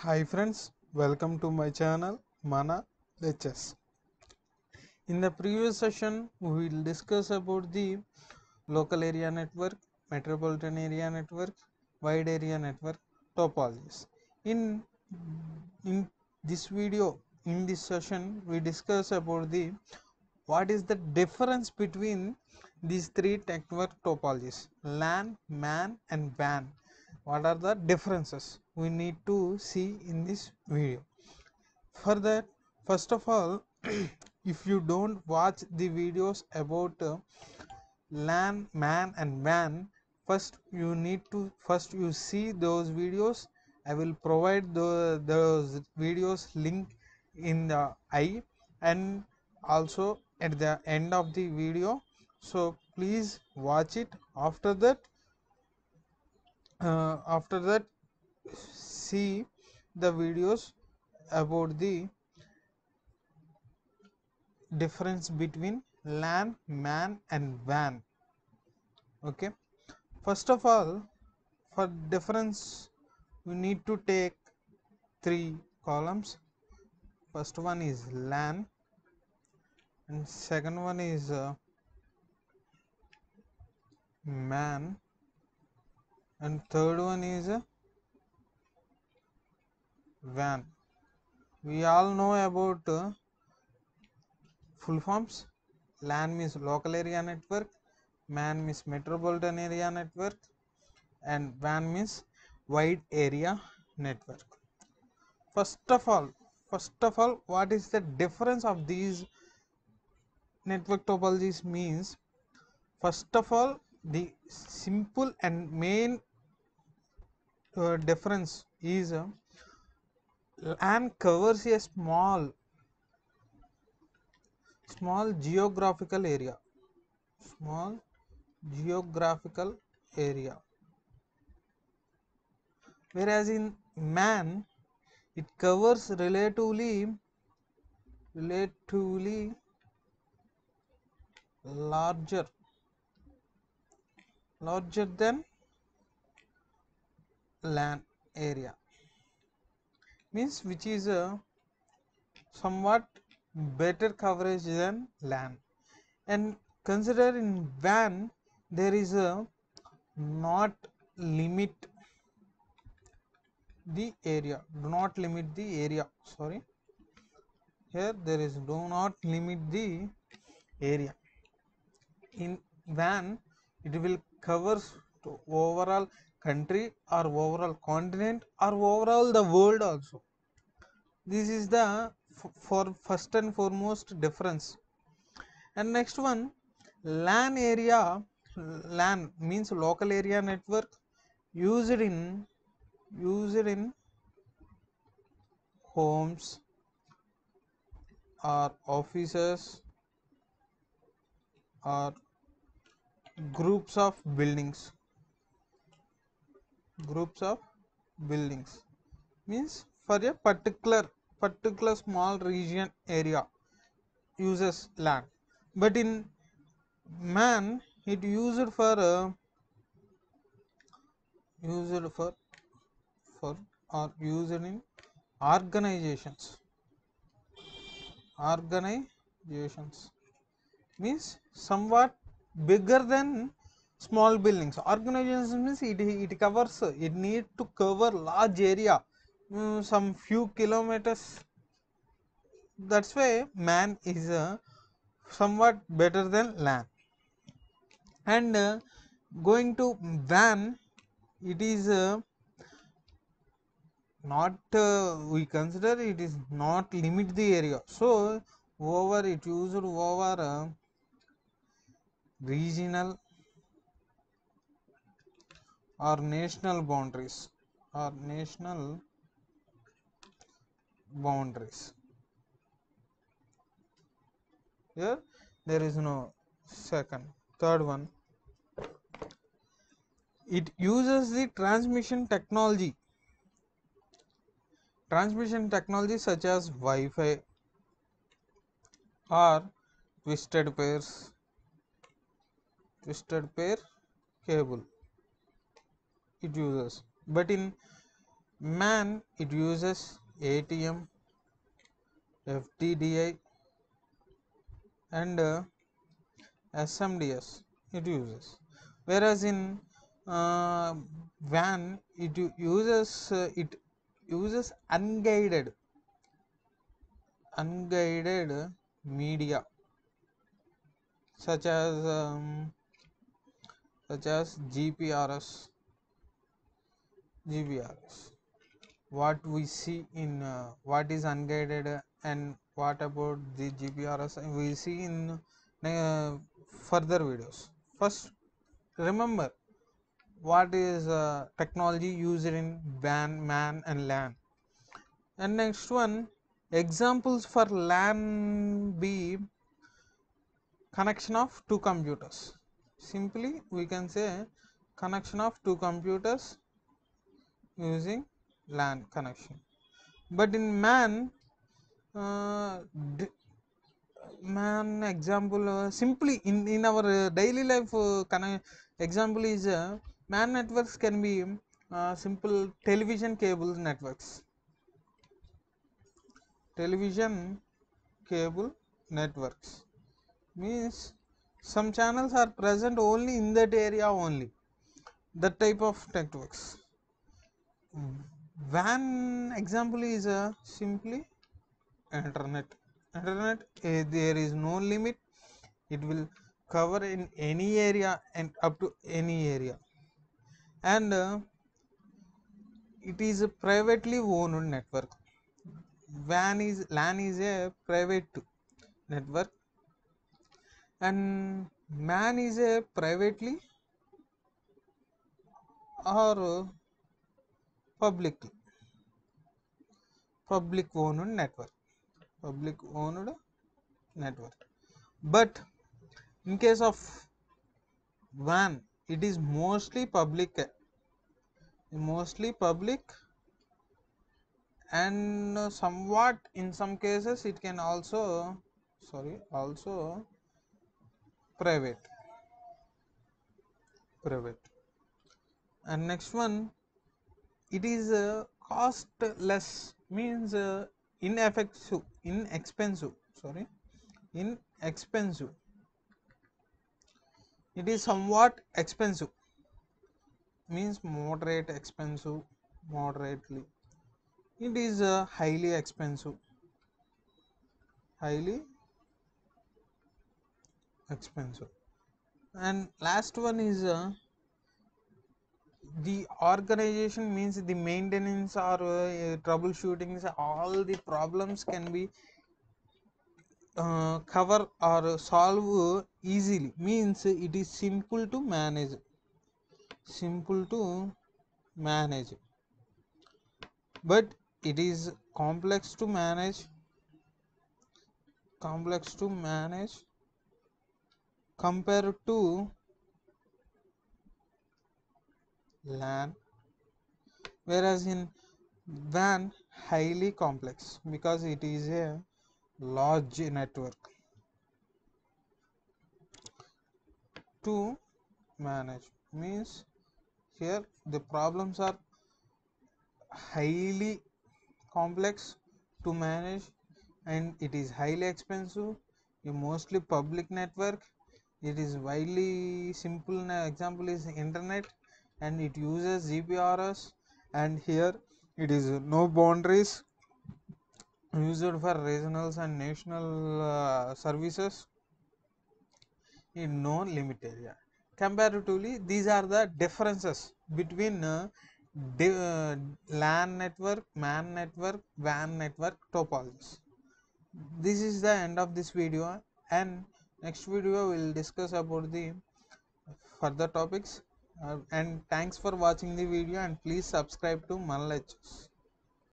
Hi friends, welcome to my channel Mana Lectures. In the previous session, we will discuss about the local area network, metropolitan area network, wide area network topologies. In this video, in this session, we discuss about the what is the difference between these three network topologies: LAN, MAN, and WAN. What are the differences we need to see in this video? For that, first of all, if you don't watch the videos about LAN, MAN, and WAN, first you see those videos. I will provide those videos link in the and also at the end of the video. So please watch it. After that, see the videos about the difference between LAN, MAN, and WAN. Okay, first of all, for difference we need to take three columns. First one is LAN, and second one is MAN, and third one is WAN. We all know about full forms. LAN means local area network, MAN means metropolitan area network, and WAN means wide area network. First of all, what is the difference of these network topologies means? First of all, the simple and main difference is LAN covers a small small geographical area, whereas in MAN it covers relatively larger than LAN area, means which is a somewhat better coverage than LAN. And consider in WAN there is a not limit the area, do not limit the area, sorry, here there is do not limit the area. In WAN it will covers to overall country or overall continent or overall the world also. This is the for first and foremost difference. And next one, LAN area. LAN means local area network used in homes or offices or groups of buildings, means for a particular small region area uses LAN. But in MAN it used for or used in organizations, means somewhat bigger than small buildings. Organizations means it covers, it need to cover large area, some few kilometers. That's why MAN is somewhat better than LAN. And going to WAN, it is not we consider it is not limit the area, so over it used over regional or national boundaries. Here there is no second. Third one, it uses the transmission technology such as Wi-Fi or twisted pair cable it uses. But in MAN, it uses ATM, FTDI, and SMDS it uses. Whereas in WAN, it uses unguided media, such as GPRS. What we see in what is unguided and what about the GPRS we see in further videos. First, remember what is technology used in WAN, MAN, and LAN. And next one, examples for LAN be connection of two computers. Simply we can say connection of two computers using LAN connection. But in MAN, uh, man example simply in our daily life example is MAN networks can be simple television cable networks means some channels are present only in that area only, that type of networks. WAN example is simply internet there is no limit, it will cover in any area and up to any area. And it is a privately owned network. LAN is a private network, and MAN is a privately or public owned network. But in case of WAN, it is mostly public, and somewhat in some cases it can also private. And next one, it is cost less means inexpensive, inexpensive. It is somewhat expensive means moderately. It is highly expensive. And last one is the organization means the maintenance or troubleshooting, all the problems can be cover or solve easily, means it is simple to manage, but it is complex to manage compared to LAN. Whereas in WAN, highly complex because it is a large network to manage, means here the problems are highly complex to manage, and it is highly expensive, a mostly public network. It is widely simple example is internet, and it uses GPRS, and here it is no boundaries, used for regionals and national services in no limit area. Comparatively, these are the differences between LAN network, MAN network, WAN network topologies. This is the end of this video, and next video we will discuss about the further topics. And thanks for watching the video, and please subscribe to Mal Lectures.